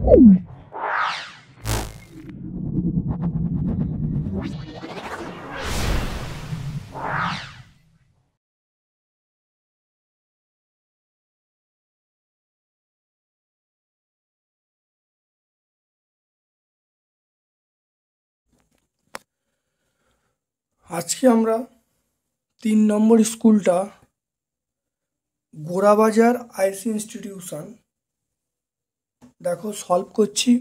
আজকে আমরা 3 নম্বর স্কুলটা গোড়াবাজার আইসি ইনস্টিটিউশন দেখো সলভ করছি।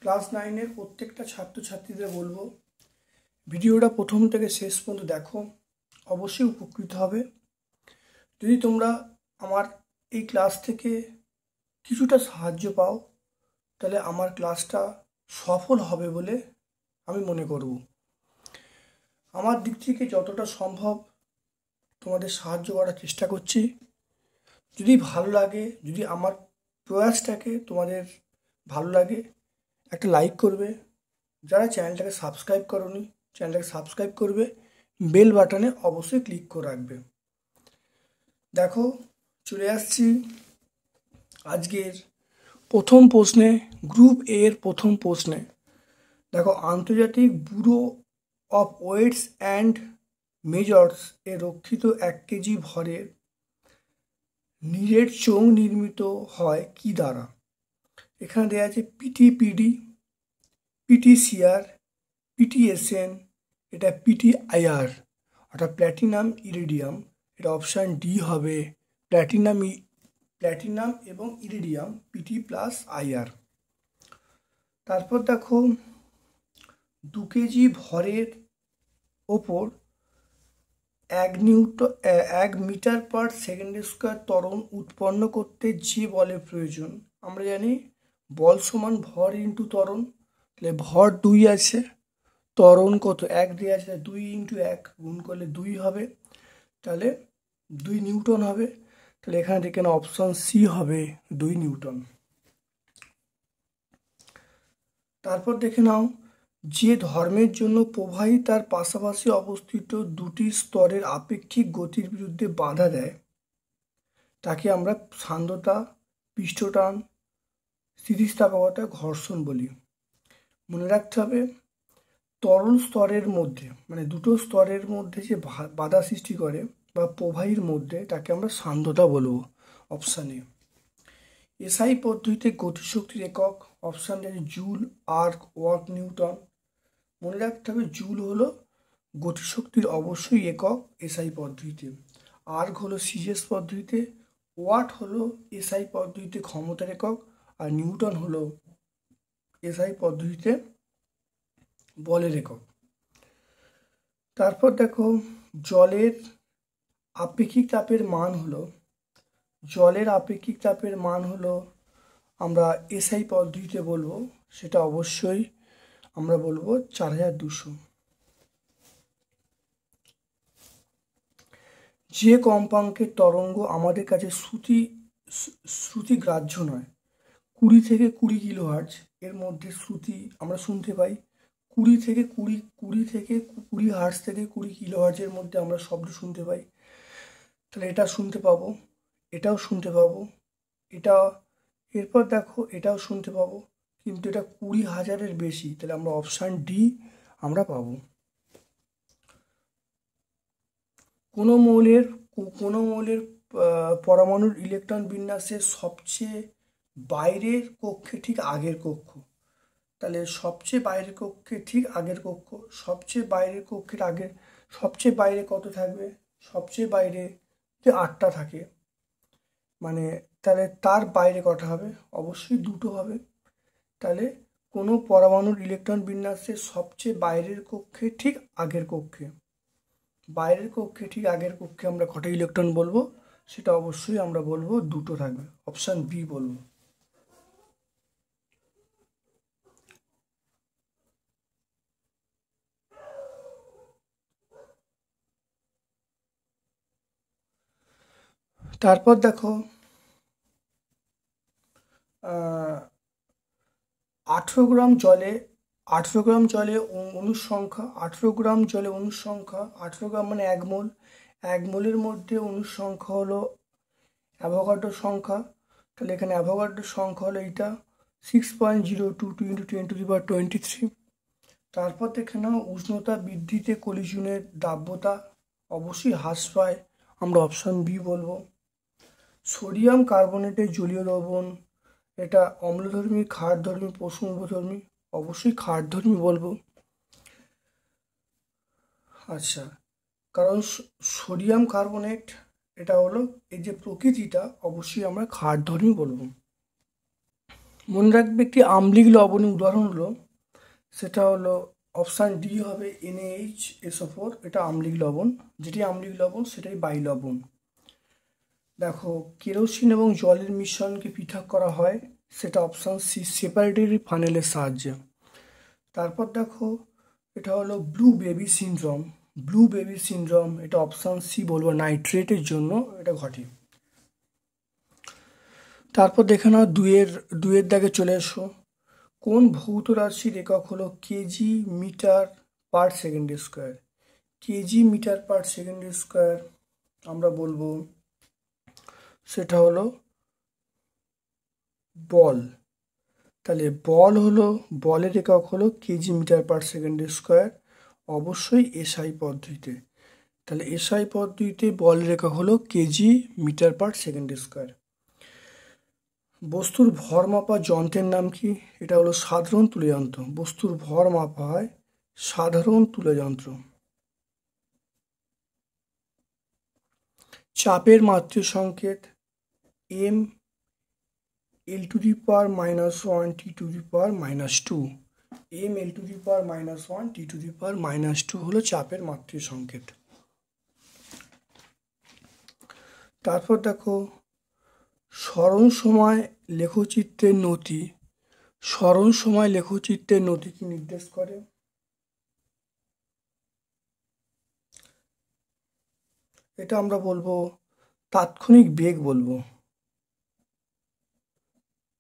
ক্লাস 9-এর প্রত্যেকটা ছাত্রছাত্রীদের বলবো ভিডিওটা প্রথম থেকে শেষ পর্যন্ত দেখো, অবশ্যই উপকৃত হবে। যদি তোমরা আমার এই ক্লাস থেকে কিছুটা সাহায্য পাও তাহলে আমার ক্লাসটা সফল হবে বলে আমি মনে করব। আমার দিক থেকে যতটা সম্ভব তোমাদের সাহায্য করার চেষ্টা করছি। যদি ভালো লাগে, যদি আমার প্রয়াসটাকে তোমাদের ভালো লাগে, একটা লাইক করবে। যারা চ্যানেলটাকে সাবস্ক্রাইব করোনি চ্যানেলটাকে সাবস্ক্রাইব করবে, বেল বাটনে অবশ্যই ক্লিক করে রাখবে। দেখো চলে আসছি আজকের প্রথম প্রশ্নে, গ্রুপ এ এর প্রথম প্রশ্নে। দেখো, আন্তর্জাতিক bureau of weights and measures এ রক্ষিত 1 কেজি ভরের নীরের চোঙ নির্মিত হয় কি দ্বারা? এখানে দেওয়া আছে পিটিপিডি, পিটিসিআর, পিটিএসএন, এটা পিটিআইআর অর্থাৎ প্ল্যাটিনাম ইরিডিয়াম। এটা অপশান ডি হবে, প্ল্যাটিনাম এবং ইরিডিয়াম, পিটি প্লাস আইআর। তারপর দেখো, 2 কেজি ভরের ওপর 1 মিটার পার সেকেন্ড স্কোয়ার ত্বরণ উৎপন্ন করতে যে বলের প্রয়োজন, আমরা জানি বল সমান ভর ইন্টু ত্বরণ। তাহলে ভর 2 আছে, ত্বরণ কত 1 দেওয়া আছে, 2 ইন্টু 1 গুণ করলে 2 হবে, তাহলে 2 নিউটন হবে। তাহলে এখানে দেখে না অপশন সি হবে 2 নিউটন। তারপর দেখে নাও, যে ধর্মের জন্য প্রবাহী তার পাশাপাশি অবস্থিত 2টি স্তরের আপেক্ষিক গতির বিরুদ্ধে বাধা দেয় তাকে আমরা সান্দ্রতা, পৃষ্ঠটান, স্থিতিস্থাপকতা, ঘর্ষণ বলি। মনে রাখতে হবে, তরল স্তরের মধ্যে মানে দুটো স্তরের মধ্যে যে বাধা সৃষ্টি করে বা প্রবাহীর মধ্যে তাকে আমরা সান্দ্রতা বলবো, অপশান এ। এসআই পদ্ধতিতে গতিশক্তির একক, অপশান আছে জুল, আর্ক, ওয়াট, নিউটন। মনে রাখতে হবে জুল হলো গতিশক্তির অবশ্যই একক এসআই পদ্ধতিতে, আর্ক হলো সিজিএস পদ্ধতিতে, ওয়াট হলো এসআই পদ্ধতিতে ক্ষমতার একক, আর নিউটন হলো এসআই পদ্ধতিতে বলের একক। তারপর দেখো, জলের আপেক্ষিক তাপের মান হলো আমরা এসআই পদ্ধতিতে বলবো, সেটা অবশ্যই আমরা বলবো 4200। যে কম্পাঙ্কের তরঙ্গ আমাদের কাছে শ্রুতিগ্রাহ্য নয়, 20 থেকে 20 কিলোহার্টজ এর মধ্যে শ্রুতি আমরা শুনতে পাই। 20 থেকে 20 হার্টজ থেকে 20 কিলোহার্টজের মধ্যে আমরা শব্দ শুনতে পাই। তাহলে এটা শুনতে পাবো, এটাও শুনতে পাবো, এটা এরপর দেখো এটাও শুনতে পাবো, কিন্তু এটা 20,000-এর বেশি, তাহলে আমরা অপশান ডি আমরা পাবো। কোনো মৌলের পরমাণুর ইলেকট্রন বিন্যাসের সবচেয়ে বাইরের কক্ষে ঠিক আগের কক্ষ, তাহলে সবচেয়ে বাইরের কক্ষে ঠিক আগের কক্ষ, সবচেয়ে বাইরে কত থাকবে? সবচেয়ে বাইরে 8টা থাকে, মানে তাহলে তার বাইরে কটা হবে? অবশ্যই 2টো হবে। তাহলে কোনো পরমাণুর ইলেকট্রন বিন্যাসের সবচেয়ে বাইরের কক্ষে ঠিক আগের কক্ষে আমরা কটা ইলেকট্রন বলবো? সেটা অবশ্যই আমরা বলবো 2টো থাকবে, অপশান বি বলবো। তারপর দেখো, 18 গ্রাম জলে অণুর সংখ্যা, 18 গ্রাম জলে অণুর সংখ্যা, 18 গ্রাম মানে 1 মোল, 1 মোলের মধ্যে অণুর সংখ্যা হলো অ্যাভোগাড্রোর সংখ্যা। তাহলে এখানে অ্যাভোগাড্রোর সংখ্যা হলো এইটা, 6.022 × 10⁻23। তারপর দেখে নাও উষ্ণতা বৃদ্ধিতে কলিজনের দ্রাব্যতা অবশ্যই হ্রাস পায়, আমরা অপশান বি বলবো। সোডিয়াম কার্বনেটের জলীয় দ্রবণ এটা অম্লধর্মী, ক্ষারধর্মী, প্রশমধর্মী, অবশ্যই ক্ষারধর্মী বলবো। আচ্ছা, কারণ সোডিয়াম কার্বনেট এটা হলো এই যে প্রকৃতিটা, অবশ্যই আমরা ক্ষারধর্মী বলবো। মনে রাখবে একটি আম্লিক লবণের উদাহরণ হলো, সেটা হলো অপশান ডি হবে NaHSO4, এটা আম্লিক লবণ। যেটি আম্লিক লবণ সেটাই বায়ু লবণ। দেখো কেরোসিন এবং জলের মিশ্রণকে পৃথক করা হয়, সেটা অপশান সি সেপারেটরি ফানেলের সাহায্যে। তারপর দেখো এটা হলো blue baby syndrome. Blue baby syndrome এটা অপশান সি বলবো, নাইট্রেটের জন্য এটা ঘটে। তারপর দেখে নাও দুয়ের দাগে চলে এসো। কোন ভৌত রাশির একক হলো KG metre per second square? KG metre per second square আমরা বলবো সেটা হলো বল। তাহলে বলের একক হলো KG metre per second square, অবশ্যই এসআই পদ্ধতিতে। তাহলে এসআই পদ্ধতিতে বলের একক হলো KG metre per second square. বস্তুর ভর মাপা যন্ত্রের নাম কি? এটা হলো সাধারণ তুলে যন্ত্র। বস্তুর ভর মাপা হয় সাধারণ তুলে যন্ত্র। চাপের মাত্রা সংকেত m L⁻⁻1 T⁻⁻2। m L⁻⁻1 T⁻⁻2 হলো চাপের মাত্রা সংকেত। তারপর দেখো স্মরণ সময় লেখচিত্রের নতি। স্মরণ সময় লেখচিত্রের নতি কি নির্দেশ করে? এটা আমরা বলবো তাৎক্ষণিক বেগ বলবো।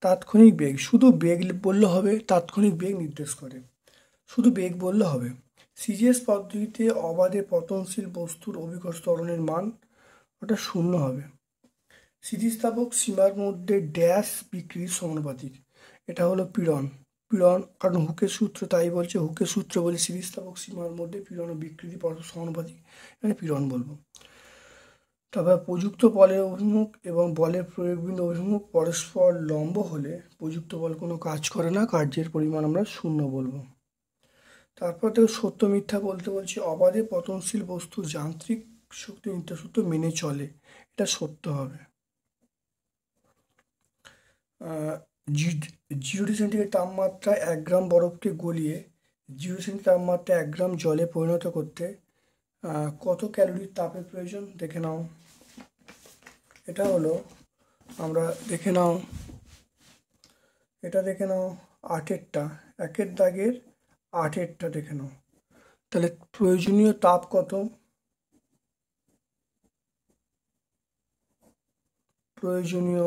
তাৎক্ষণিক বেগ, শুধু বেগ বললে হবে, তাৎক্ষণিক বেগ নির্দেশ করে, শুধু বেগ বললে হবে। সিজিএস পদ্ধতিতে অবাধে পতনশীল বস্তুর অভিকর্ষ ত্বরণের মান ওটা 0 হবে। স্থিতিস্থাপক সীমার মধ্যে ড্যাশ বিক্রির সমানুপাতিক, এটা হলো পীড়ন। কারণ হুকের সূত্র তাই বলছে, হুকের সূত্র বলে স্থিতিস্থাপক সীমার মধ্যে পীড়ন ও বিকৃতি পরস্পর সমানুপাতিক, এখানে পীড়ন বলবো। তারপর প্রযুক্ত বলের অভিমুখ এবং বলের প্রয়োগবিন্দু অভিমুখ পরস্পর লম্ব হলে প্রযুক্ত বল কোনো কাজ করে না, কার্যের পরিমাণ আমরা 0 বলবো। তারপর দেখো সত্য মিথ্যা বলতে বলছি, অবাধে পতনশীল বস্তু যান্ত্রিক শক্তি নিত্য সূত্র মেনে চলে, এটা সত্য হবে। 0 সেন্টিগ্রেড তাপমাত্রায় 1 গ্রাম বরফকে গলিয়ে 0 সেন্টিগ্রেড তাপমাত্রায় 1 গ্রাম জলে পরিণত করতে কত ক্যালোরির তাপের প্রয়োজন? দেখে নাও। এটা হলো আমরা দেখে নাও, এটা দেখে নাও 8-এরটা, 1-এর দাগের 8-এরটা দেখে নাও। তাহলে প্রয়োজনীয় তাপ কত? প্রয়োজনীয়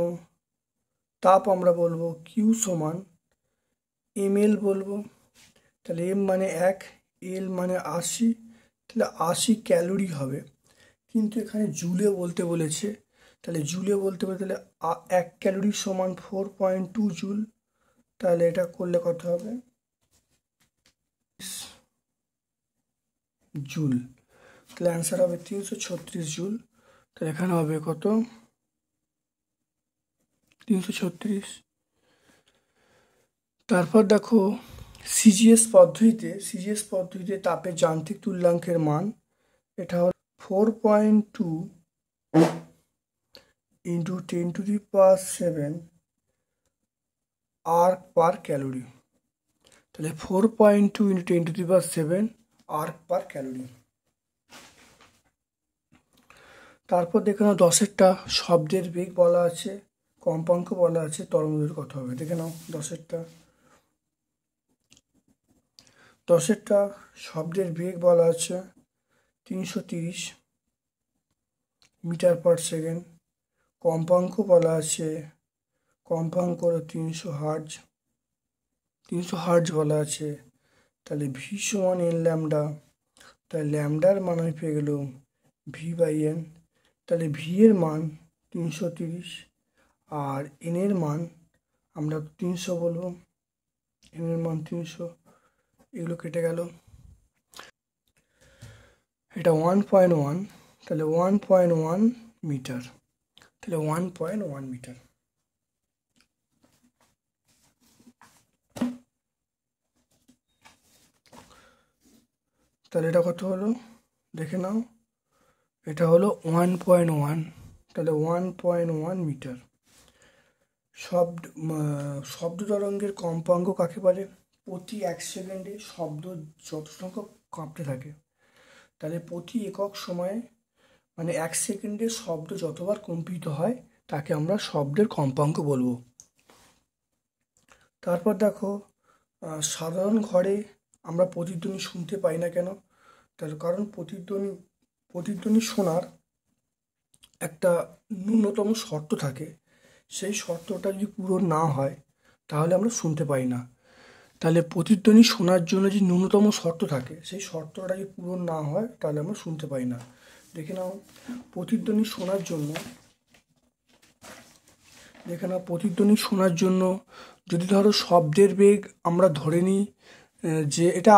তাপ আমরা বলবো কিউ সমান ml বলবো। তাহলে m মানে 1, l মানে 80, তাহলে 80 ক্যালোরি হবে। কিন্তু এখানে জুলে বলতে বলেছে, তাহলে জুলে বলতে বলে তাহলে 1 ক্যালোরি সমান 4.2 জুল। তাহলে এটা করলে কত হবে? জুল। তাহলে অ্যান্সার হবে 336 জুল। তাহলে এখানে হবে কত? 336। তারপর দেখো সিজিএস পদ্ধতিতে তাপের যান্ত্রিক তুল্যাঙ্কের মান, এটা হল 4.2 × 10⁻7 আর্ক পার ক্যালোরি। তাহলে 4.2 × 10⁻7 আর্ক পার ক্যালোরি। তারপর দেখে নাও 10-এরটা শব্দের বেগ বলা আছে, কম্পাঙ্ক বলা আছে, তরঙ্গের কত হবে? দেখে নাও 10-এরটা শব্দের বেগ বলা আছে 330 মিটার পার সেকেন্ড, কম্পাঙ্ক বলা আছে, কম্পাঙ্ক হলো 300 হার্জ বলা আছে। তাহলে ভি সমান n ল্যামডা, তাহলে ল্যামডার মান আমি পেয়ে গেলাম v/n। তাহলে ভি এর মান 330 আর n এর মান আমরা 300 বলবো, এম এর মান 300, এগুলো কেটে গেল। এটা 1.1, তাহলে 1.1 মিটার, তাহলে 1.1 মিটার। তাহলে এটা কত হলো দেখে নাও, এটা হলো 1.1, তাহলে 1.1 মিটার। শব্দ তরঙ্গের কম্পাঙ্ক কাকে বলে? প্রতি 1 সেকেন্ডে শব্দ যত সংখ্যক কাঁপতে থাকে, তাহলে প্রতি একক সময়ে মানে 1 সেকেন্ডে শব্দ যতবার কম্পিত হয় তাকে আমরা শব্দের কম্পাঙ্ক বলবো। তারপর দেখো, সাধারণ ঘরে আমরা প্রতিধ্বনি শুনতে পাই না কেন? তার কারণ প্রতিধ্বনি শোনার একটা ন্যূনতম শর্ত থাকে, সেই শর্তটা যদি পূরণ না হয় তাহলে আমরা শুনতে পাই না। তাহলে প্রতিধ্বনি শোনার জন্য যে ন্যূনতম শর্ত থাকে, সেই শর্তটা যদি পূরণ না হয় তাহলে আমরা শুনতে পাই না। দেখে নাও, প্রতিধ্বনি শোনার জন্য যদি ধরো শব্দের বেগ আমরা ধরে নিই, যে এটা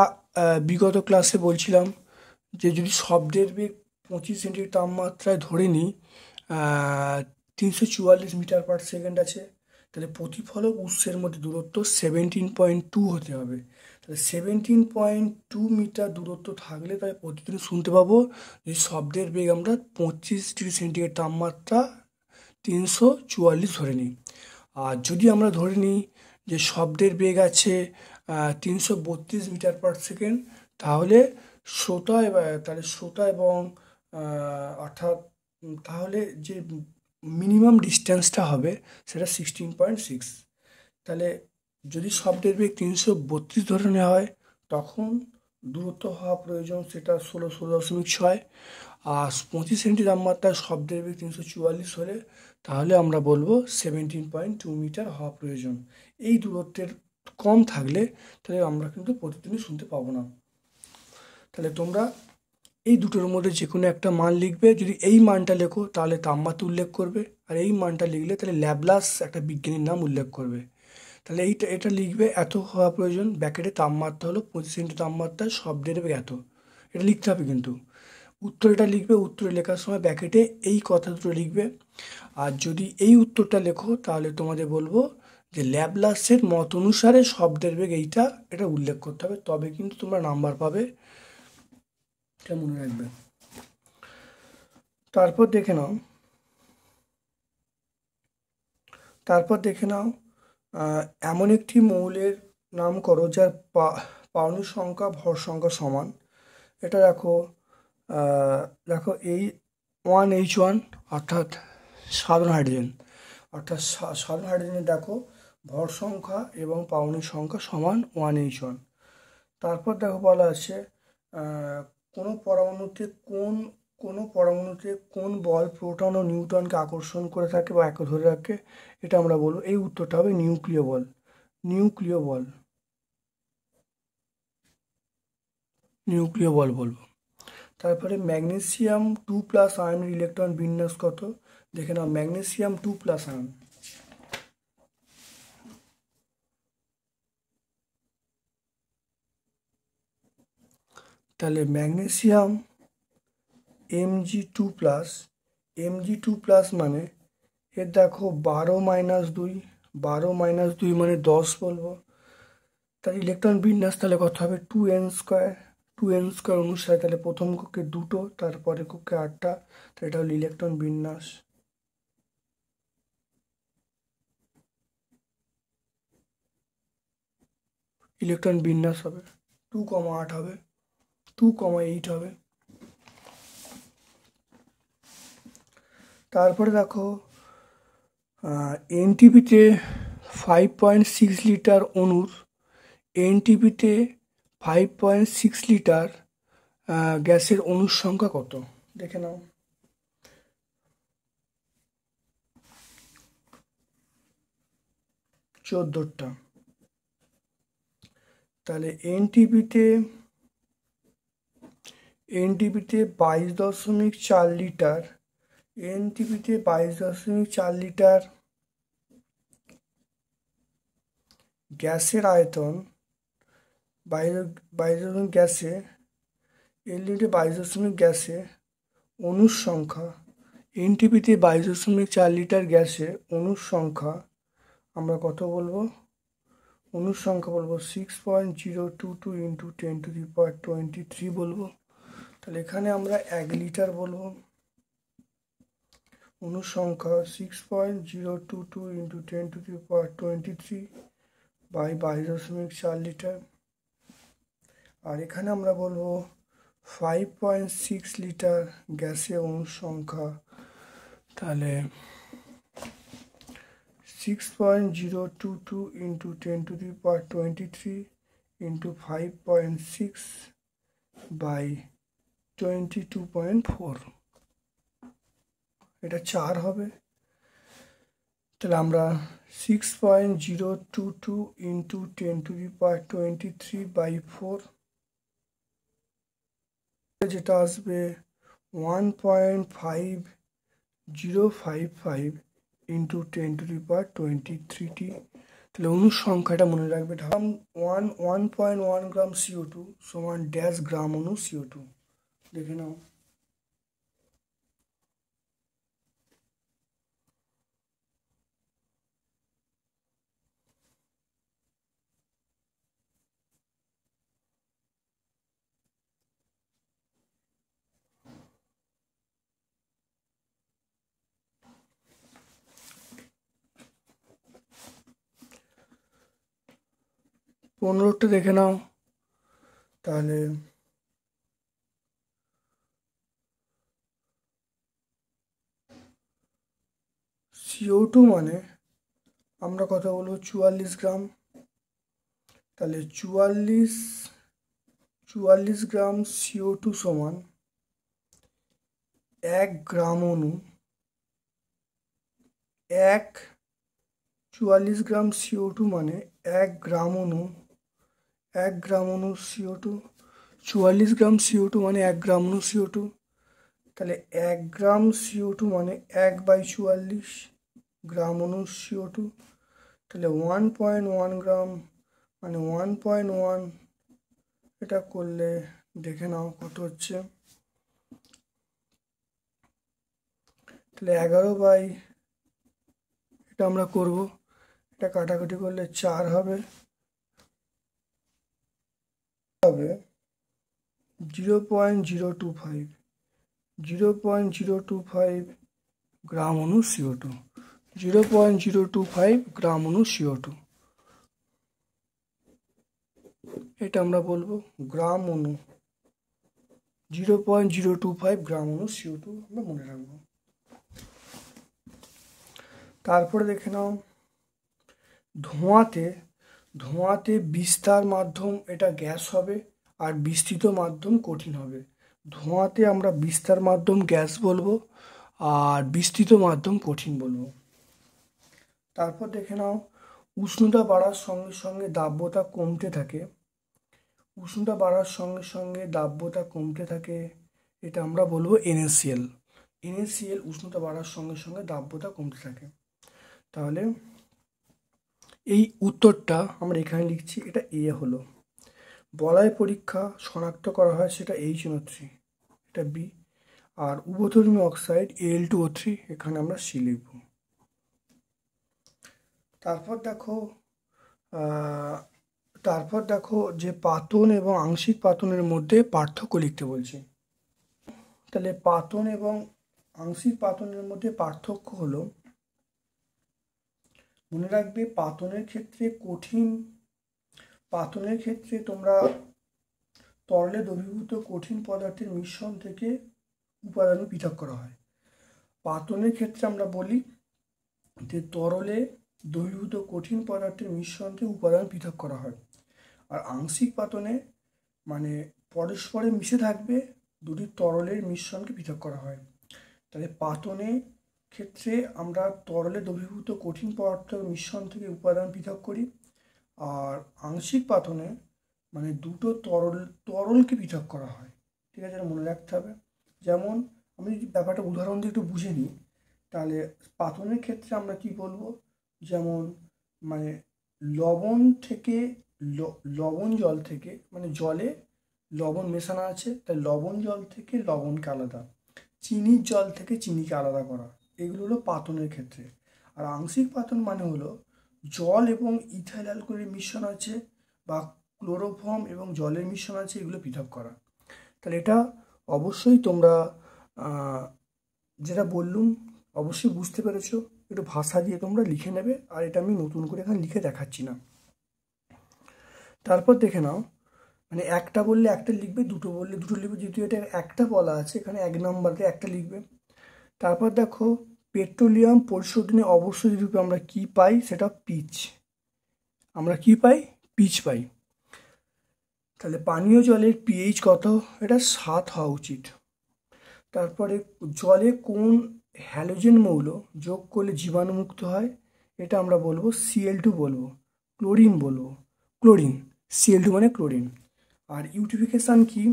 বিগত ক্লাসে বলছিলাম, যে যদি শব্দের বেগ 25 সেন্টিমিটার তাপমাত্রায় ধরে নিই, 344 মিটার পার সেকেন্ড আছে, তাহলে প্রতিফলক উৎসের মধ্যে দূরত্ব 17.2 হতে হবে। তাহলে 17.2 মিটার দূরত্ব থাকলে তাহলে প্রতিধ্বনি শুনতে পাবো যদি শব্দের বেগ আমরা 25 ডিগ্রি সেন্টিগ্রেড তাপমাত্রা 344 ধরে নিই। আর যদি আমরা ধরে নিই যে শব্দের বেগ আছে 332 মিটার পার সেকেন্ড, তাহলে শ্রোতা এবং অর্থাৎ তাহলে যে মিনিমাম ডিস্টেন্সটা হবে সেটা 16.6। তাহলে যদি শব্দের বেগ 332 ধরে নেওয়া হয়, তখন দূরত্ব হওয়া প্রয়োজন সেটা 16.6। আর 25 সেন্টি তাপমাত্রায় শব্দের বেগ 344 হলে তাহলে আমরা বলবো 17.2 মিটার হওয়া প্রয়োজন। এই দূরত্বের কম থাকলে তাহলে আমরা কিন্তু প্রতিধ্বনি শুনতে পাবো না। তাহলে তোমরা এই দুটোর মধ্যে যে কোনো একটা মান লিখবে। যদি এই মানটা লেখো তাহলে তাপমাত্রা উল্লেখ করবে, আর এই মানটা লিখলে তাহলে ল্যাপ্লাস একটা বিজ্ঞানীর নাম উল্লেখ করবে। তাহলে এটা লিখবে, এত হওয়া প্রয়োজন, ব্যাকেটে তাপমাত্রা হলো 25 সেন্টি তাপমাত্রায় শব্দের বেগ এত, এটা লিখতে হবে। কিন্তু উত্তরটা লিখবে, উত্তরে লেখার সময় ব্যাকেটে এই কথা দুটো লিখবে। আর যদি এই উত্তরটা লেখো তাহলে তোমাদের বলবো যে ল্যাপ্লাসের মত অনুসারে শব্দের বেগ এটা উল্লেখ করতে হবে, তবে কিন্তু তোমরা নাম্বার পাবে, এটা মনে রাখবে। তারপর দেখে নাও এমন একটি মৌলের নাম করো যার পারমাণবিক সংখ্যা ভর সংখ্যা সমান। এটা দেখো এই 1H1 অর্থাৎ সাধারণ হাইড্রোজেনের দেখো ভর সংখ্যা এবং পারমাণবিক সংখ্যা সমান 1H1। তারপর দেখো বলা আছে কোনো পরমাণুতে কোন বল প্রোটন ও নিউট্রনকে আকর্ষণ করে থাকে বা একে ধরে রাখে, এটা আমরা বলবো, এই উত্তরটা হবে নিউক্লিয় বল বলবো। তারপরে ম্যাগনেসিয়াম 2+ আয়নের ইলেকট্রন বিন্যাস কত? দেখে নাও, ম্যাগনেসিয়াম 2+ আয়ন, তাহলে ম্যাগনেসিয়াম Mg2+, মানে এর দেখো 12-2 মানে 10 বলবো। তার ইলেকট্রন বিন্যাস তাহলে কত হবে? 2n² অনুসারে, তাহলে প্রথম কক্ষে 2টো, তারপরে কক্ষে 8টা, তাহলে এটা হলো ইলেকট্রন বিন্যাস। হবে 2,8 হবে, 2,8 হবে। তারপরে দেখো এনটিপিতে 5.6 লিটার অনুর এনটিপিতে 5.6 লিটার গ্যাসের অণুর সংখ্যা কত? দেখে নাও, চোদ্দটা। তাহলে এনটিপিতে 22.4 লিটার, এনটিপিতে 22.4 লিটার গ্যাসের আয়তন, বাইরের গ্যাসে এল লিটার 22 গ্যাসে অণুর সংখ্যা, এনটিপিতে 22.4 লিটার গ্যাসে অণুর সংখ্যা আমরা কত বলবো? অণুর সংখ্যা বলবো 6.022 ইন্টু 10⁻23 বলবো। তাহলে এখানে আমরা 1 লিটার বলবো। অণুর সংখ্যা 6.022 ইন্টু 10⁻23 বাই 22.4 লিটার। আর এখানে আমরা বলবো 5.6 লিটার গ্যাসে অণুর সংখ্যা, তাহলে 6.022 ইন্টু 10⁻23 ইন্টু 5.6 বাই 22.4, এটা 4 হবে। তাহলে আমরা 6.022 ইন্টু 10⁻23 বাই 4, যেটা আসবে 1.5055 ইন্টু 10⁻23টি। তাহলে অণুর সংখ্যাটা মনে রাখবে, 1.1 গ্রাম CO2 সমান ড্যাশ গ্রাম অণু CO2। দেখে নাও। পনেরোটা দেখে নাও। তাহলে CO2 মানে আমরা কথা বলবো 44 গ্রাম। তাহলে 44 গ্রাম CO2 সমান 1 গ্রাম অণু। 44 গ্রাম CO2 মানে 1 গ্রাম অণু। 1 গ্রাম অণু CO2, 44 গ্রাম CO2 মানে 1 গ্রাম অণু CO2। তাহলে 1 গ্রাম CO2 মানে 1/44 গ্রাম অণু CO2। তাহলে 1.1 গ্রাম মানে 1.1, এটা করলে দেখে নাও কত হচ্ছে। তাহলে 11 বাই, এটা আমরা করব, এটা কাটাকুটি করলে 4 হবে। 0.025 গ্রাম অণু CO2, 0.025 গ্রাম অণু CO2, এটা আমরা বলবো গ্রাম অণু। 0.025 গ্রাম অণু CO2 আমরা মনে রাখবো। তারপরে দেখে নাও ধোঁয়াতে বিস্তার মাধ্যম এটা গ্যাস হবে, আর বিস্তৃত মাধ্যম কঠিন হবে। ধোঁয়াতে আমরা বিস্তার মাধ্যম গ্যাস বলবো, আর বিস্তৃত মাধ্যম কঠিন বলবো। তারপর দেখে নাও উষ্ণতা বাড়ার সঙ্গে সঙ্গে দাব্যতা কমতে থাকে। উষ্ণতা বাড়ার সঙ্গে সঙ্গে দাব্যতা কমতে থাকে, এটা আমরা বলবো NaCl। NaCl উষ্ণতা বাড়ার সঙ্গে সঙ্গে দাব্যতা কমতে থাকে। তাহলে এই উত্তরটা আমরা এখানে লিখছি, এটা A হলো। বলয় পরীক্ষা শনাক্ত করা হয় সেটা HNO3, এটা B। আর উভধর্মী অক্সাইড Al2O3, এখানে আমরা C লিখব। তারপর দেখো যে পাতন এবং আংশিক পাতনের মধ্যে পার্থক্য লিখতে বলছে। তাহলে পাতন এবং আংশিক পাতনের মধ্যে পার্থক্য হলো, মনে রাখবে পাতনের ক্ষেত্রে তোমরা তরলে দ্রবীভূত কঠিন পদার্থের মিশ্রণ থেকে উপাদান পৃথক করা হয়। পাতনের ক্ষেত্রে আমরা বলি যে তরলে দ্রবীভূত কঠিন পদার্থের মিশ্রণ থেকে উপাদান পৃথক করা হয়। আর আংশিক পাতনে মানে পরস্পরে মিশে থাকবে দুটি তরলের মিশ্রণকে পৃথক করা হয়। তাহলে পাতনের ক্ষেত্রে আমরা তরলে দ্রবীভূত কঠিন পদার্থের মিশ্রণ থেকে উপাদান পৃথক করি, আর আংশিক পাতনে মানে দুটো তরলকে পৃথক করা হয়। ঠিক আছে, এটা মনে রাখতে হবে। যেমন আমি যদি ব্যাপারটা উদাহরণ দিয়ে একটু বুঝে নিই, তাহলে পাতনের ক্ষেত্রে আমরা কি বলবো, যেমন মানে লবণ থেকে লবণ জল থেকে মানে জলে লবণ মেশানো আছে, তাই লবণ জল থেকে লবণকে আলাদা, চিনির জল থেকে চিনিকে আলাদা করা, এগুলো হলো পাতনের ক্ষেত্রে। আর আংশিক পাতন মানে হলো জল এবং ইথাইল অ্যালকোহলের মিশ্রণ আছে বা ক্লোরোফর্ম এবং জলের মিশ্রণ আছে, এগুলো পৃথক করা। তাহলে এটা অবশ্যই তোমরা যেটা বললুম অবশ্যই বুঝতে পেরেছো। একটু ভাষা দিয়ে তোমরা লিখে নেবে, আর এটা আমি নতুন করে এখানে লিখে দেখাচ্ছি না। তারপর দেখে নাও, মানে একটা বললে একটা লিখবে, দুটো বললে দুটো লিখবে, যেহেতু এটা একটা বলা আছে এখানে 1 নম্বরে একটা লিখবে। তারপর দেখো পেট্রোলিয়াম পরিশোধনে অবশ্যই রূপে আমরা কি পাই, সেটা পিচ। আমরা কি পাই? পিচ পাই। তাহলে পানীয় জলের পিএইচ কত? এটা 7 হওয়া উচিত। তারপরে জলে কোন হ্যালোজেন মৌল যোগ করলে জীবাণুমুক্ত হয়? এটা আমরা বলবো Cl2 বলবো, ক্লোরিন বলবো, ক্লোরিন। Cl2 মানে ক্লোরিন। আর ইউটিফিকেশন কি?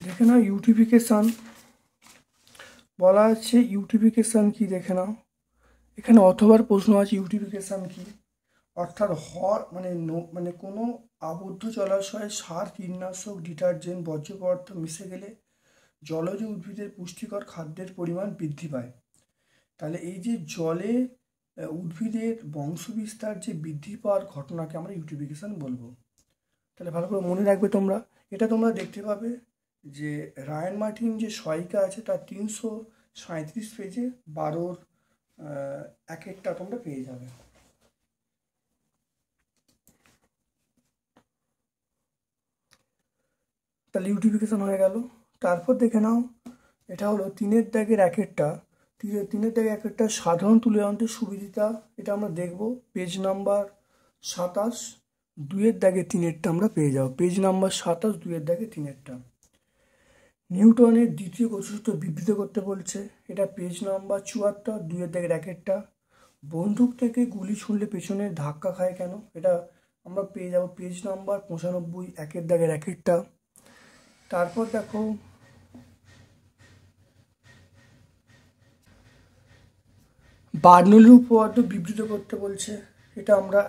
দেখে নাও ইউটিফিকেশন বলা আছে। ইউটিফিকেশন কি দেখে নাও, এখানে অথবার প্রশ্ন আছে ইউটিফিকেশন কি, অর্থাৎ মানে কোনো আবদ্ধ জলাশয়ে সার, কীটনাশক, ডিটারজেন্ট, বর্জ্য পদার্থ মিশে গেলে জলজ উদ্ভিদের পুষ্টিকর খাদ্যের পরিমাণ বৃদ্ধি পায়। তাহলে এই যে জলে উদ্ভিদের বংশবিস্তার যে বৃদ্ধি পাওয়ার ঘটনাকে আমরা ইউটিফিকেশন বলবো। তাহলে ভালো করে মনে রাখবে তোমরা। এটা তোমরা দেখতে পাবে যে রায়ান মার্টিন যে সহায়িকা আছে তার 337 পেজে 12 এক একটা তোমরা পেয়ে যাবে। তাহলে ইউটিফিকেশন হয়ে গেল। তারপর দেখে নাও, এটা হলো 3-এর দাগের একটা, 3-এর দাগের একটা সাধারণ তুল্যায়ন্ত্রের সুবিদিতা। এটা আমরা দেখব পেজ নাম্বার 27, 2-এর দাগের 3-এরটা আমরা পেয়ে যাবো। পেজ নাম্বার 27, 2-এর দাগের 3-এরটা। নিউটনের দ্বিতীয় গতিসূত্র বিবৃত করতে বলছে, এটা পেজ নাম্বার 74, 2-এর দাগের একটা। বন্দুক থেকে গুলি ছুঁড়লে পেছনে ধাক্কা খায় কেন? এটা আমরা পেয়ে যাবো পেজ নাম্বার 95, 1-এর দাগের একটা। তারপর দেখো বার্নৌলির উপপাদ্য বিবৃত করতে বলছে, এটা আমরা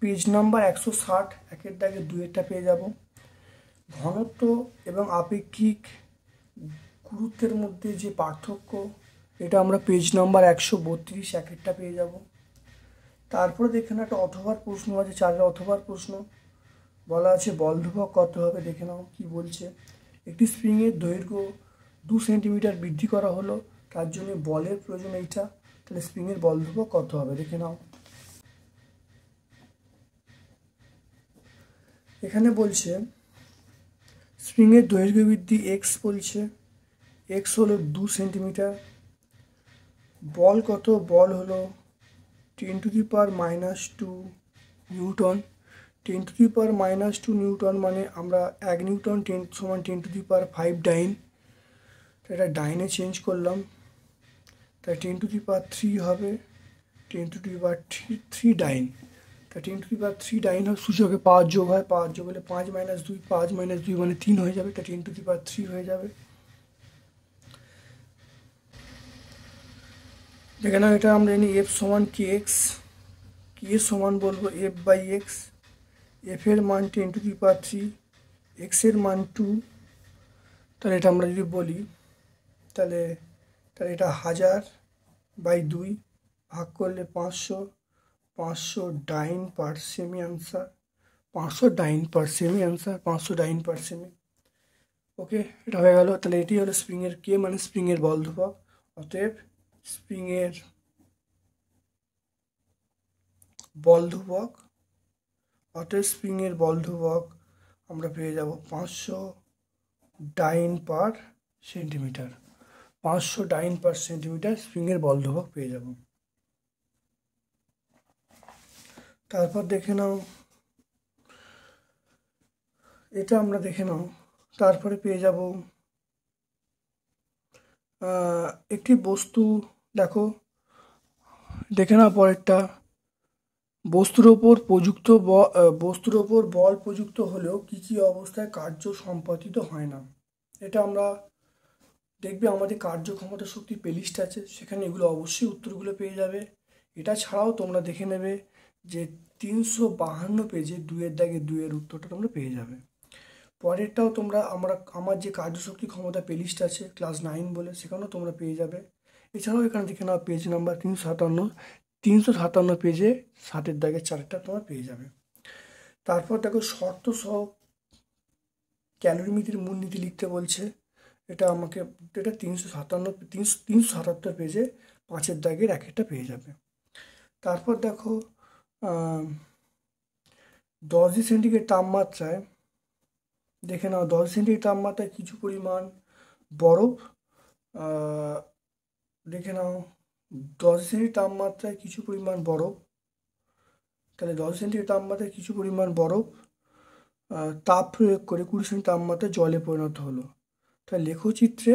পেজ নাম্বার 160, 1-এর দাগে 2-এরটা পেয়ে যাব। ঘনত্ব এবং আপেক্ষিক গুরুত্বের মধ্যে যে পার্থক্য, এটা আমরা পেজ নাম্বার 132, 1-এরটা পেয়ে যাব। তারপরে দেখে না একটা অথবার প্রশ্ন আছে, 4-এর অথবার প্রশ্ন বলা আছে বল ধ্রুবক কত হবে। দেখে নাও কি বলছে। একটি স্প্রিংয়ের দৈর্ঘ্য 2 সেন্টিমিটার বৃদ্ধি করা হলো, তার জন্য বলের প্রয়োজন এইটা। তাহলে স্প্রিংয়ের বল ধ্রুবক কত হবে দেখে নাও। এখানে বলছে স্প্রিংয়ের দৈর্ঘ্য বৃদ্ধি এক্স বলছে, এক্স হলো 2 সেন্টিমিটার। বল কত? বল হলো 10⁻⁻² নিউটন। 10⁻⁻² নিউটন মানে আমরা 1 নিউটন 10 সমান 10⁵ ডাইন। তো এটা ডাইনে চেঞ্জ করলাম, তাই 10⁻³ হবে 10⁻³ ডাইন। তা 10⁻³ ডাইন হয়, সূচকে পাওয়ার যোগ হয়, পাওয়ার যোগ হলে 5 - 2, 5 - 2 মানে 3 হয়ে যাবে, তা 10⁻³ হয়ে যাবে। দেখে নাও এটা আমরা জানি এফ সমান kx, কি এর সমান বলবো f/x। এফ এর মান 10⁻³, এক্স এর মান 2। তাহলে এটা আমরা যদি বলি তাহলে এটা 1000/2 ভাগ করলে 500, 500 ডাইন পার সেমি আনসার, 500 ডাইন পার সেমি আনসার, 500 ডাইন পার সেমি। ওকে, এটা হয়ে গেল। তাহলে এটি হলো স্প্রিংয়ের কে মানে স্প্রিংয়ের বল ধ্রুবক। অতএব স্প্রিংয়ের বল ধ্রুবক, অতএব স্প্রিংয়ের বল ধ্রুবক আমরা পেয়ে যাব 500 ডাইন পার সেন্টিমিটার। 500 ডাইন পার সেন্টিমিটার স্প্রিংয়ের বল ধ্রুবক পেয়ে যাব। তারপর দেখে নাও এটা আমরা দেখে নাও, তারপরে পেয়ে যাব একটি বস্তু। দেখে নাও পরেরটা, বস্তুর ওপর বল প্রযুক্ত হলেও কি কি অবস্থায় কার্য সম্পাদিত হয় না। এটা আমরা দেখবে আমাদের কার্যক্ষমতা শক্তি প্লেলিস্ট আছে, সেখানে এগুলো অবশ্যই উত্তরগুলো পেয়ে যাবে। এটা ছাড়াও তোমরা দেখে নেবে যে 352 পেজে 2-এর উত্তরটা তোমরা পেয়ে যাবে। পরেরটাও তোমরা আমার যে কার্যশক্তি ক্ষমতা প্লেলিস্ট আছে ক্লাস 9 বলে, সেখানেও তোমরা পেয়ে যাবে। এছাড়াও এখানে দেখে নাও পেজ নাম্বার 357 পেজে 7-4টা তোমরা পেয়ে যাবে। তারপর দেখো শর্ত সহ ক্যালোরিমিতির মূলনীতি লিখতে বলছে। এটা 377 পেজে 5-1টা পেয়ে যাবে। তারপর দেখো 10 ডিগ্রি সেন্টিগ্রেড তাপমাত্রায় দেখে নাও 10 ডিগ্রি সেন্টিগ্রেড তাপমাত্রায় কিছু পরিমাণ বরফ দেখে নাও 10 ডিগ্রি তাপমাত্রায় কিছু পরিমাণ বরফ, তাহলে 10 ডিগ্রি তাপমাত্রায় কিছু পরিমাণ বরফ তাপ প্রয়োগ করে 20 তাপমাত্রায় জলে পরিণত হলো। তাহলে লেখচিত্রে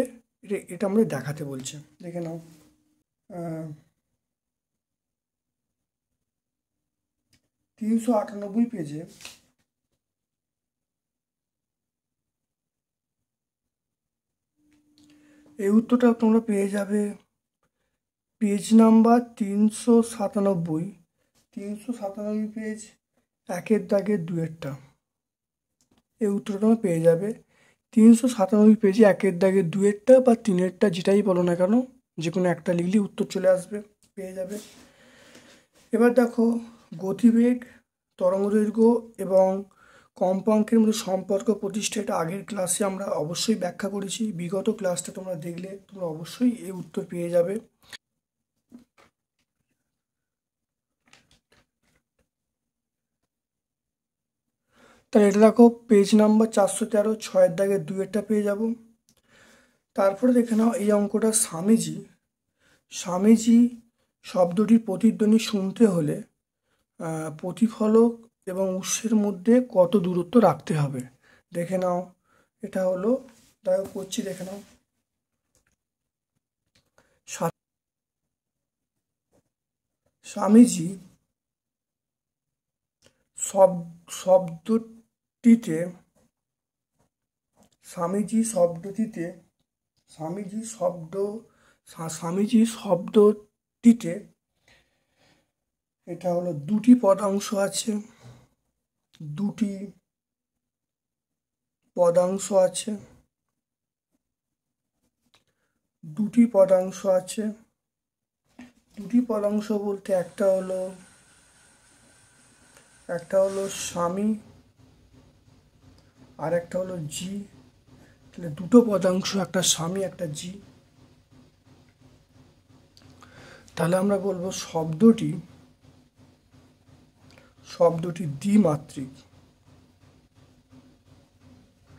এটা আমরা দেখাতে বলছে। দেখে নাও 398 পেজে এই উত্তরটা তোমরা পেয়ে যাবে পেজ নাম্বার 397 পেজ 1-2টা। এই উত্তরটা তোমরা পেয়ে যাবে 397 পেজে 1-2টা বা 3টা, যেটাই বলো না কেন, যে কোনো একটা লিখলেই উত্তর চলে আসবে, পেয়ে যাবে। এবার দেখো গতিবেগ, তরঙ্গদৈর্ঘ্য এবং কম্পাঙ্কের মধ্যে সম্পর্ক প্রতিষ্ঠা, এটা আগের ক্লাসে আমরা অবশ্যই ব্যাখ্যা করেছি। বিগত ক্লাসটা তোমরা দেখলে তোমরা অবশ্যই এই উত্তর পেয়ে যাবে। তাহলে এটা দেখো পেজ নাম্বার 413 6-2টা পেয়ে যাব। তারপরে দেখে নাও এই অঙ্কটা স্বামীজি শব্দটির প্রতিধ্বনি শুনতে হলে প্রতিফলক এবং উৎসের মধ্যে কত দূরত্ব রাখতে হবে। দেখে নাও এটা হলো, দেখো করছি, দেখে নাও স্বামীজি শব্দটিতে স্বামীজি শব্দটিতে এটা হলো দুটি পদাংশ আছে, দুটি পদাংশ বলতে একটা হলো স্বামী আর একটা হলো জি। তাহলে দুটো পদাংশ, একটা স্বামী একটা জি। তাহলে আমরা বলবো শব্দটি দ্বিমাত্রিক।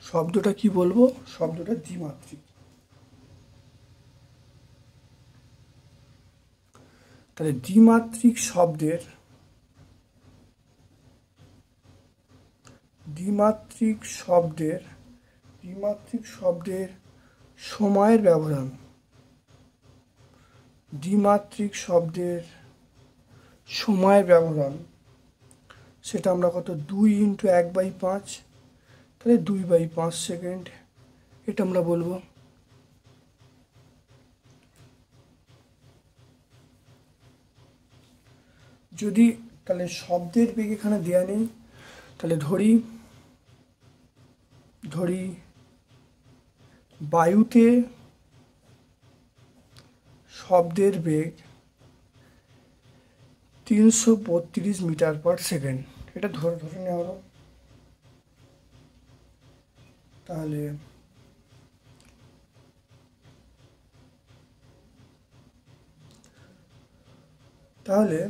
শব্দটা কি বলবো? শব্দটা দ্বিমাত্রিক। তাহলে দ্বিমাত্রিক শব্দের সময়ের ব্যবধান, সেটা আমরা কত 2 × 1/5, তাহলে 2/5 সেকেন্ড, এটা আমরা বলবো। যদি তাহলে শব্দের বেগ এখানে দেয়া নেই, তাহলে ধরি বায়ুতে শব্দের বেগ 332 মিটার/সেকেন্ড, এটা ধরে নেওয়া হলো। তাহলে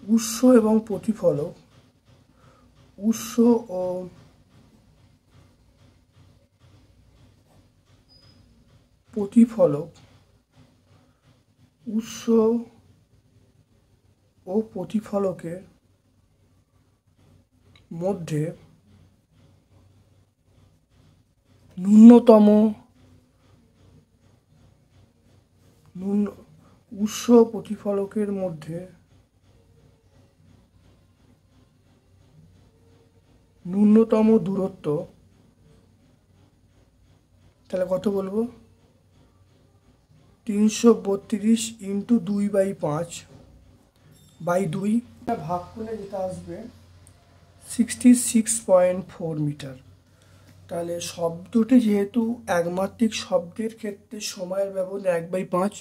উৎস এবং প্রতিফলক, উৎস ও প্রতিফলকের মধ্যে ন্যূনতম দূরত্ব তাহলে কত বলবো, 332 ইন্টু 2/5/2 ভাগ করলে যেটা আসবে 66.4 মিটার। তাহলে শব্দটি যেহেতু একমাত্রিক শব্দের ক্ষেত্রে সময়ের ব্যবধান 1/5,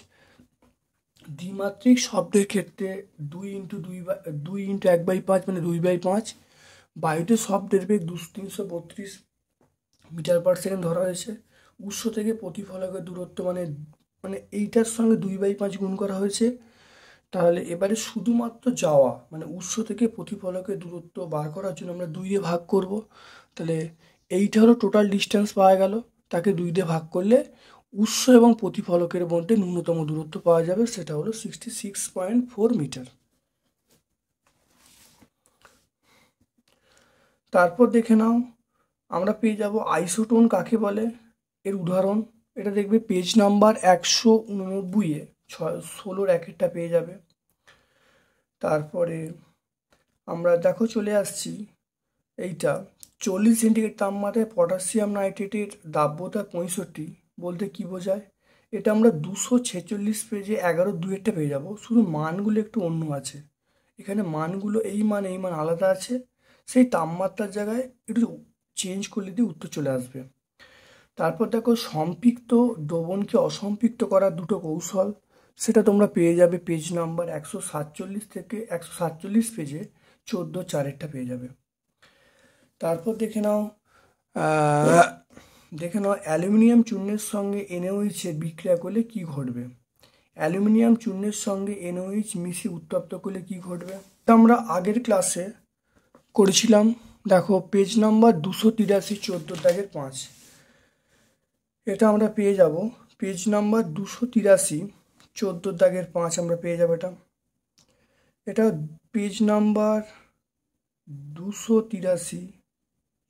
দ্বিমাত্রিক শব্দের ক্ষেত্রে 2 ইন্টু 1/5 মানে 2/5, বায়ুতে শব্দের বেগ 332 মিটার পার সেকেন্ড ধরা হয়েছে। উৎস থেকে প্রতিফলকের দূরত্ব মানে মানে এইটার সঙ্গে 2/5 গুণ করা হয়েছে। তাহলে এবারে শুধুমাত্র যাওয়া মানে উৎস থেকে প্রতিফলকের দূরত্ব বার করার জন্য আমরা 2 দিয়ে ভাগ করব। তাহলে এইটা হলো টোটাল ডিস্টেন্স পাওয়া গেল, তাকে 2 দিয়ে ভাগ করলে উৎস এবং প্রতিফলকের মধ্যে ন্যূনতম দূরত্ব পাওয়া যাবে, সেটা হলো 66.4 মিটার। তারপর দেখে নাও, আমরা পেয়ে যাব আইসোটোন কাকে বলে, এর উদাহরণ। এটা দেখবে পেজ নাম্বার 189-এ 16 1-এরটা পেয়ে যাবে। তারপরে আমরা দেখো চলে আসছি এইটা, 40 সেন্টিগ্রেড তাপমাত্রায় পটাশিয়াম নাইট্রেটের দাব্যতা 65 বলতে কি বোঝায়। এটা আমরা 246 পেজে 11-2-এরটা পেয়ে যাব, শুধু মানগুলো একটু অন্য আছে। এখানে মানগুলো এই মান আলাদা আছে, সেই তাপমাত্রার জায়গায় একটু চেঞ্জ করলে দিয়ে উত্তর চলে আসবে। তারপর দেখো সম্পৃক্ত দ্রবণকে অসম্পৃক্ত করার দুটো কৌশল, সেটা তোমরা পেয়ে যাবে পেজ নাম্বার 147 থেকে 147 পেজে 14-4-এরটা পেয়ে যাবে। তারপর দেখে নাও অ্যালুমিনিয়াম চূর্ণের সঙ্গে NaOH বিক্রিয়া করলে কি ঘটবে। অ্যালুমিনিয়াম চূর্ণের সঙ্গে NaOH মিশিয়ে উত্তপ্ত করলে কি ঘটবে, এটা আমরা আগের ক্লাসে করেছিলাম। দেখো পেজ নাম্বার 283 14-5, এটা আমরা পেয়ে যাব পেজ নাম্বার 283 14-5 আমরা পেয়ে যাব। এটা পেজ নাম্বার 283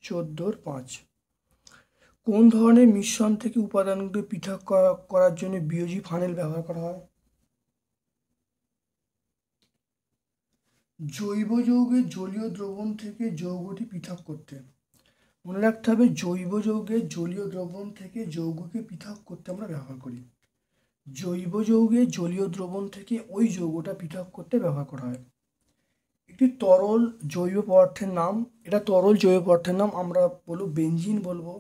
14-5। কোন ধরনের মিশ্রণ থেকে উপাদানগুলো পৃথক করার জন্য বিয়োজি ফানেল ব্যবহার করা হয়। জৈব যৌগের জলীয় দ্রবণ থেকে যৌগটি পৃথক করতে, মনে রাখতে হবে জৈব যৌগের জলীয় দ্রবণ থেকে যৌগকে পৃথক করতে আমরা ব্যবহার করি। জৈব যৌগের জলীয় দ্রবণ থেকে ওই যৌগটা পৃথক করতে ব্যবহার করা হয়। একটি তরল জৈব পদার্থের নাম, এটা তরল জৈব পদার্থের নাম আমরা বলবো বেনজিন বলবো।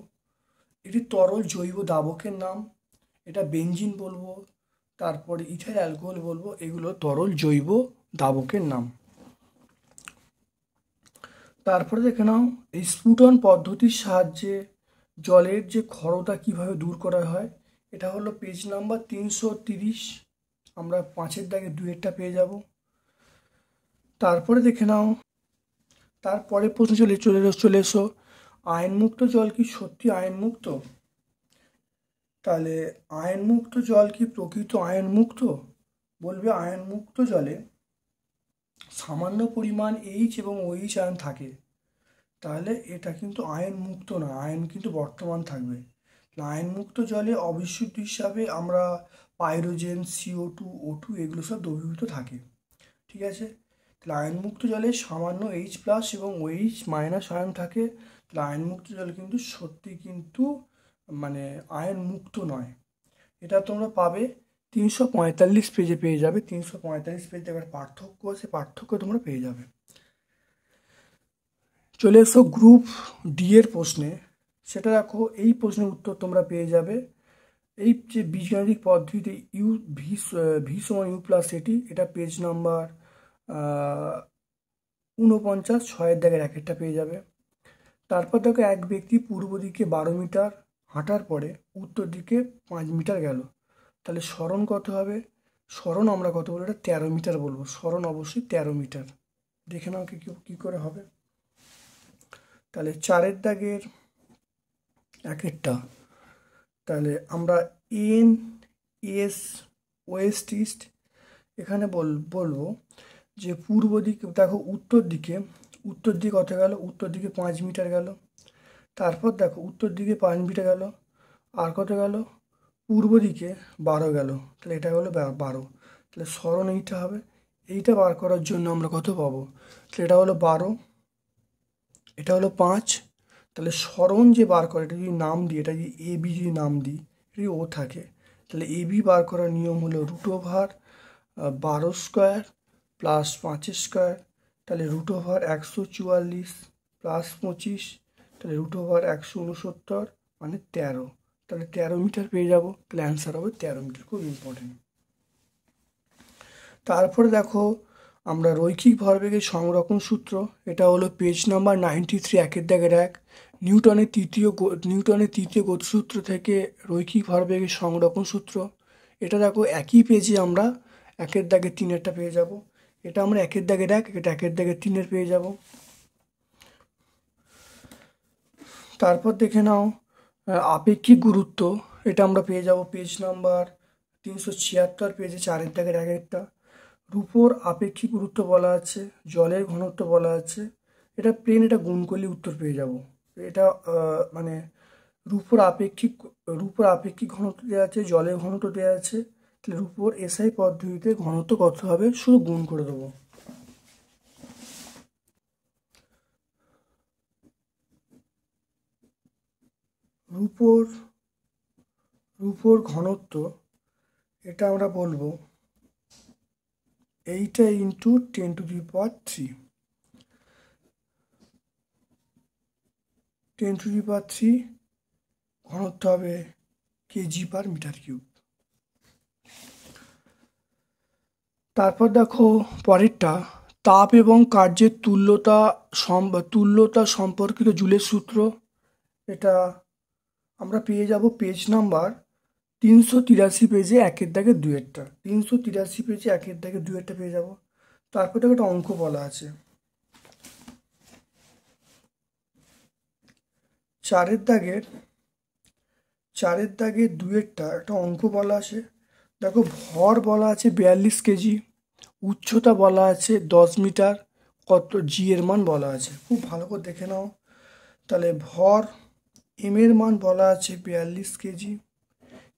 এটি তরল জৈব দাবকের নাম, এটা বেনজিন বলবো। তারপরে ইথাইল অ্যালকোহল বলবো, এগুলো তরল জৈব দাবকের নাম। তারপরে দেখে নাও এই স্ফুটন পদ্ধতির সাহায্যে জলের যে ক্ষরতা কিভাবে দূর করা হয়, এটা হলো পেজ নাম্বার 330, আমরা 5-2-এরটা পেয়ে যাব। তারপরে দেখে নাও, তারপরে প্রশ্ন চলে এসো, আয়নমুক্ত জল কি সত্যি আয়নমুক্ত। তাহলে আয়নমুক্ত জল কি প্রকৃত আয়নমুক্ত, বলবে আয়নমুক্ত জলে সামান্য পরিমাণ H এবং OH আয়ন থাকে, তাহলে এটা কিন্তু আয়নমুক্ত না, আয়ন কিন্তু বর্তমান থাকবে। আয়নমুক্ত জলে অবিশুদ্ধ হিসাবে আমরা পাইরোজেন, CO2, O2 এগুলো সব দ্রবীভূত থাকে, ঠিক আছে। তাহলে আয়নমুক্ত জলে সামান্য H+ এবং OH- আয়ন থাকে, তাহলে আয়নমুক্ত জল কিন্তু সত্যি কিন্তু মানে আয়নমুক্ত নয়। এটা তোমরা পাবে 345 পেজে পেয়ে যাবে, 345 পেজে এবার পার্থক্য আছে, পার্থক্য তোমরা পেয়ে যাবে। চলে এসো গ্রুপ ডি এর প্রশ্নে, সেটা দেখো এই প্রশ্নের উত্তর তোমরা পেয়ে যাবে। এই যে বীজগাণিতিক পদ্ধতিতে V=U+AT, এটা পেজ নাম্বার 49 6-1-টা পেয়ে যাবে। তারপর দেখো এক ব্যক্তি পূর্ব দিকে 12 মিটার হাঁটার পরে উত্তর দিকে 5 মিটার গেল, তাহলে সরণ কত হবে। সরণ আমরা কত বলবো, এটা 13 মিটার বলবো, সরণ অবশ্যই 13 মিটার। দেখে নাও কি করে হবে। তাহলে 4-এর 1-এরটা, তাহলে আমরা NS এখানে বলবো যে পূর্ব দিকে দেখো উত্তর দিকে কত গেল, উত্তর দিকে 5 মিটার গেল। তারপর দেখো উত্তর দিকে 5 মিটার গেল, আর কত গেল, পূর্ব দিকে 12 গেল, তাহলে এটা হলো 12। তাহলে সরণ এইটা হবে, এইটা বার করার জন্য আমরা কত পাবো, তাহলে এটা হলো 12, এটা হলো 5, তাহলে সরণ যে বার করে, এটা যদি নাম দিই, এটা যদি এ বি যদি নাম দিই, এটা ও থাকে, তাহলে এ বি বার করার নিয়ম হলো √12 12² প্লাস 5² তাহলে √12 144 প্লাস 25 তাহলে √12 169 মানে 13, তাহলে 13 মিটার পেয়ে যাব। তাহলে অ্যান্সার হবে 13 মিটার। খুব ইম্পর্টেন্ট। তারপরে দেখো আমরা রৈখিক ভরবেগের সংরক্ষণ সূত্র, এটা হলো পেজ নাম্বার 93 একের দাগের 1, নিউটনের তৃতীয় গতিসূত্র থেকে রৈখিক ভরবেগের সংরক্ষণ সূত্র। এটা দেখো একই পেজে আমরা একের দাগের 3-এরটা পেয়ে যাব। এটা আমরা একের দাগের 1, এটা একের দাগের 3-এর পেয়ে যাব। তারপর দেখে নাও আপেক্ষিক গুরুত্ব, এটা আমরা পেয়ে যাব পেজ নাম্বার 376 পেজে 4-এর দাগের 1-এরটা। রূপোর আপেক্ষিক গুরুত্ব বলা আছে, জলের ঘনত্ব বলা আছে, এটা প্লেন, এটা গুণ করলে উত্তর পেয়ে যাব। এটা মানে রূপোর আপেক্ষিক ঘনত্ব দেওয়া আছে, জলের ঘনত্ব দেওয়া আছে, তাহলে রূপোর এসআই পদ্ধতিতে ঘনত্ব কত হবে, শুধু গুণ করে দেবো। রূপোর ঘনত্ব এটা আমরা বলবো 8 × 10⁻³ 10⁻³ ঘনত্ব হবে kg/m³। তারপর দেখো পরেরটা, তাপ এবং কার্যের তুল্যতা সম্পর্কিত জুলের সূত্র, এটা আমরা পেয়ে যাব পেজ নাম্বার 383 পেজে একের দাগের 2-এরটা। 383 পেজে একের দাগের 2-এরটা পেয়ে যাব। তারপর দেখো একটা অঙ্ক বলা আছে, 4-এর দাগের 2-এরটা একটা অঙ্ক বলা আছে। দেখো ভর বলা আছে 42 কেজি, উচ্চতা বলা আছে 10 মিটার, কত জি এর মান বলা আছে। খুব ভালো করে দেখে নাও। তাহলে ভর এম এর মান বলা আছে 42 কেজি,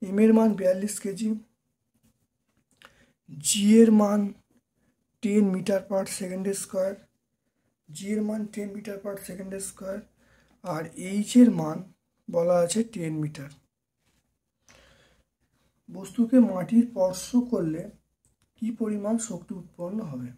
এম এর মান 42 কেজি, জি এর মান 10 মিটার/সেকেন্ড², জি এর মান 10 মিটার/সেকেন্ড², আর এইচ এর মান বলা আছে 10 মিটার। বস্তুকে মাটির স্পর্শ করলে কি পরিমাণ শক্তি উৎপন্ন হবে?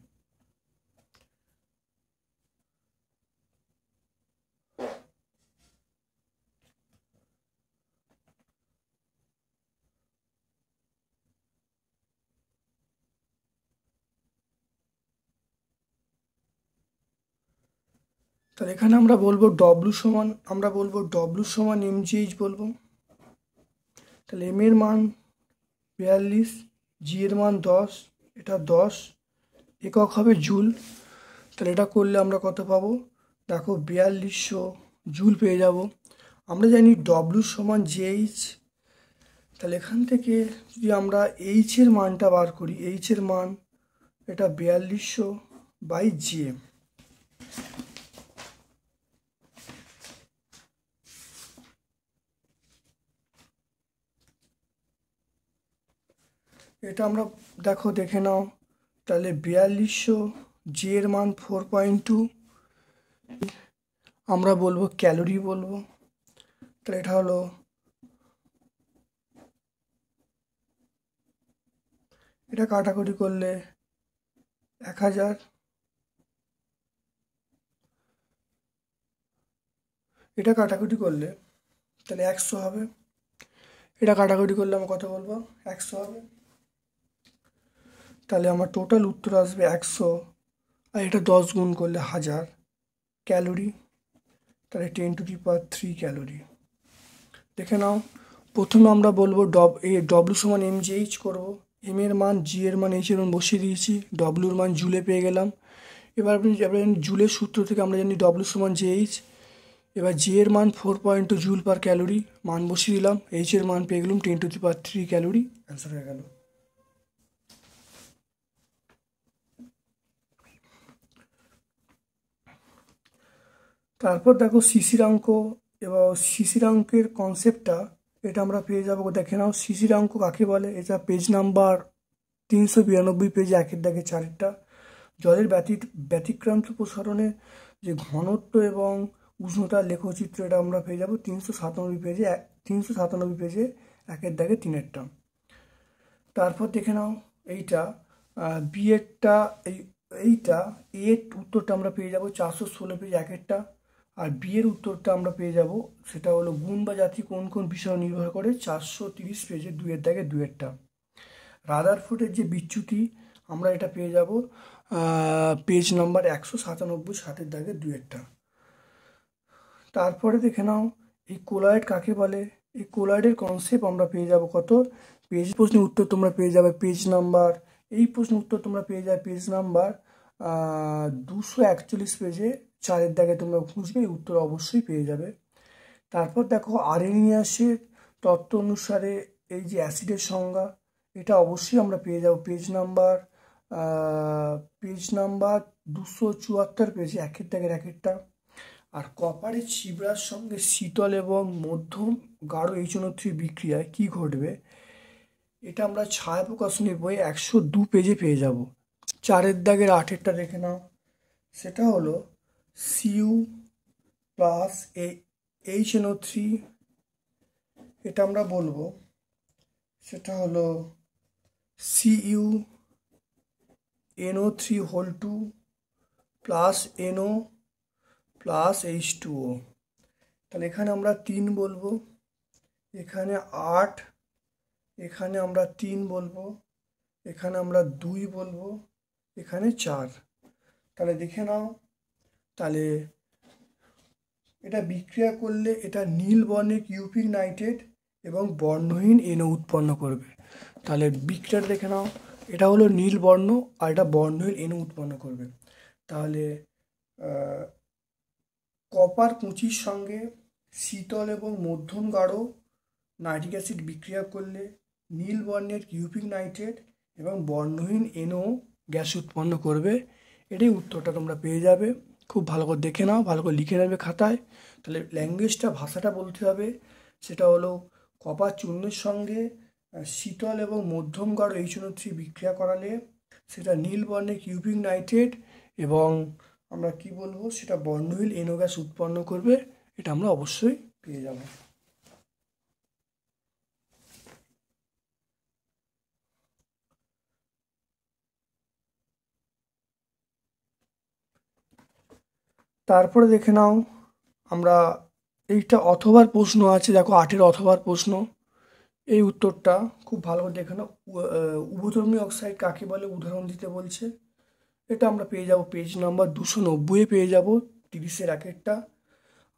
তাহলে এখানে আমরা বলবো ডব্লু সমান mgh বলবো। তাহলে এম এর মান 42, জি এর মান 10, এটা 10, একক হবে জুল। তাহলে এটা করলে আমরা কত পাবো? দেখো 4200 জুল পেয়ে যাব। আমরা জানি ডব্লু সমান জেএইচ, তাহলে এখান থেকে যদি আমরা এইচ এর মানটা বার করি, এইচ এর মান এটা 4200/জি। এটা আমরা দেখে নাও। তাহলে 4200, জি এর মান 4.2, আমরা বলবো ক্যালোরি বলবো। তাহলে এটা হলো, এটা কাটাকুটি করলে 1000, এটা কাটাকুটি করলে তাহলে 100 হবে, এটা কাটাকুটি করলে আমরা কত বলবো? 100 হবে। তাহলে আমার টোটাল উত্তর আসবে 100, আর এটা 10 গুণ করলে 1000 ক্যালোরি, তাহলে 10⁻³ ক্যালোরি। দেখে নাও, প্রথমে আমরা বলবো ডব্লু সমান mgh করবো, এম এর মান, জি এর মান, এইচ এর মান বসিয়ে দিয়েছি, ডব্লুর মান জুলে পেয়ে গেলাম। এবার জুলের সূত্র থেকে আমরা জানি ডব্লু সমান জেএইচ। এবার জি এর মান 4.2 জুল/ক্যালোরি, মান বসিয়ে দিলাম, এইচ এর মান পেয়ে গেলাম 10⁻³ ক্যালোরি, অ্যান্সার হয়ে গেল। তারপর দেখো শিশিরাঙ্ক, এবং শিশিরাঙ্কের কনসেপ্টটা এটা আমরা পেয়ে যাবো। দেখে নাও শিশিরাঙ্ক কাকে বলে, এটা পেজ নাম্বার 392 পেজে একের দাগে 4-এরটা। জলের ব্যতিক্রান্ত প্রসারণে যে ঘনত্ব এবং উষ্ণতার লেখচিত্র এটা আমরা পেয়ে যাব 397 পেজে 1-এর দাগে 3-এরটা। তারপর দেখে নাও এইটা বিয়েরটা, এইটা এর উত্তরটা আমরা পেয়ে যাব 416 পেজ 1-এরটা। আর বিয়ের উত্তরটা আমরা পেয়ে যাব, সেটা হলো গুণ বা জাতি কোন কোন বিষয় নির্ভর করে, 430 পেজে 2-এর দাগে 2-এরটা। রাদারফোর্ডের যে বিচ্যুতি আমরা এটা পেয়ে যাব পেজ নাম্বার 197 7-এর দাগে 2-এরটা। তারপরে দেখে নাও এই কোলয়েড কাকে বলে। এই কোলয়েডের কনসেপ্ট আমরা পেয়ে যাব কত প্রশ্নের উত্তর তোমরা পেয়ে যাবে পেজ নাম্বার, এই প্রশ্নের উত্তর তোমরা পেয়ে যাবে পেজ নাম্বার 241 পেজে 4-এর দাগে তোমরা খুঁজবে, এই উত্তর অবশ্যই পেয়ে যাবে। তারপর দেখো আরেনিয়াসের তত্ত্ব অনুসারে এই যে অ্যাসিডের সংজ্ঞা, এটা অবশ্যই আমরা পেয়ে যাব পেজ নাম্বার 274 পেজে 1-এর দাগের 1-এরটা। আর কপারের ছিবড়ার সঙ্গে শীতল এবং মধ্যম গাঢ় HNO3 বিক্রিয়ায় কি ঘটবে, এটা আমরা ছায়া প্রকাশনী বই 102 পেজে পেয়ে যাব। 4-এর দাগের 8-এরটা দেখে নাও, সেটা হলো Cu প্লাস HNO3, এটা আমরা বলবো সেটা হলো CuNO3 whole 2 plus NO plus H2O। তাহলে এখানে আমরা 3 বলবো, এখানে 8, এখানে আমরা 3 বলবো, এখানে আমরা 2 বলবো, এখানে 4। তাহলে দেখে নাও, তাহলে এটা বিক্রিয়া করলে এটা নীল বর্ণের কিউপিক নাইট্রেট এবং বর্ণহীন NO উৎপন্ন করবে। তাহলে বিক্রিয়াটা দেখে নাও, এটা হলো নীল বর্ণ আর এটা বর্ণহীন NO উৎপন্ন করবে। তাহলে কপার 25 সঙ্গে শীতল এবং মধ্যম গাঢ় নাইট্রিক অ্যাসিড বিক্রিয়া করলে নীল বর্ণের কিউপিক নাইট্রেট এবং বর্ণহীন NO গ্যাস উৎপন্ন করবে। এটাই উত্তরটা তোমরা পেয়ে যাবে। খুব ভালো করে দেখে নাও, ভালো করে লিখে নেবে খাতায়। তাহলে ল্যাঙ্গুয়েজটা, ভাষাটা বলতে হবে, সেটা হলো কপার চূর্ণের সঙ্গে শীতল এবং মধ্যম গাঢ় HNO3 বিক্রিয়া করালে সেটা নীল বর্ণের কিউপিক নাইট্রেট এবং আমরা কি বলবো সেটা বর্ণহীন NO গ্যাস উৎপন্ন করবে। এটা আমরা অবশ্যই পেয়ে যাব। তারপরে দেখে নাও আমরা এইটা অথবার প্রশ্ন আছে, দেখো 8-এর অথবার প্রশ্ন, এই উত্তরটা খুব ভালো করে দেখে নাও। উভধর্মী অক্সাইড কাকে বলে উদাহরণ দিতে বলছে, এটা আমরা পেয়ে যাব পেজ নাম্বার 290 পেয়ে যাব 30-এর 1-এরটা।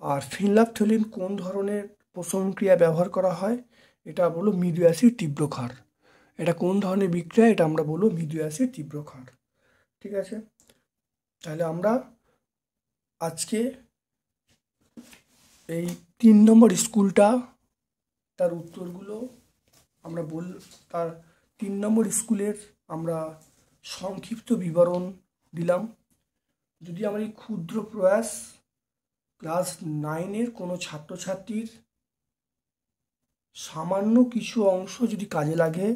আর ফিনলাফথলিন কোন ধরনের প্রশমন ক্রিয়া ব্যবহার করা হয়, এটা বলো মৃদু অ্যাসিড তীব্র ক্ষার। এটা কোন ধরনের বিক্রিয়া, এটা আমরা বলবো মৃদু অ্যাসিড তীব্র ক্ষার। ঠিক আছে, তাহলে আমরা আজকে এই 3 নম্বর স্কুলটা তার উত্তরগুলো আমরা তার 3 নম্বর স্কুলের আমরা সংক্ষিপ্ত বিবরণ দিলাম। যদি আমার এই ক্ষুদ্র প্রয়াস ক্লাস 9-এর কোনো ছাত্রছাত্রীর সামান্য কিছু অংশ যদি কাজে লাগে,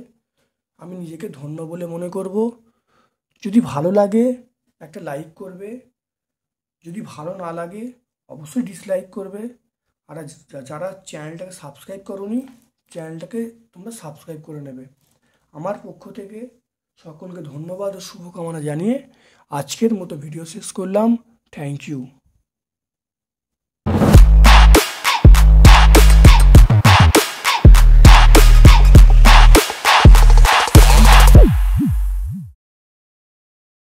আমি নিজেকে ধন্য বলে মনে করব। যদি ভালো লাগে একটা লাইক করবে, যদি ভালো না লাগে অবশ্যই ডিসলাইক করবে। আর যারা চ্যানেলটাকে সাবস্ক্রাইব করোনি, চ্যানেলটাকে তোমরা সাবস্ক্রাইব করে নেবে। আমার পক্ষ থেকে সকলকে ধন্যবাদ ও শুভকামনা জানিয়ে আজকের মতো ভিডিও শেষ করলাম। Thank you.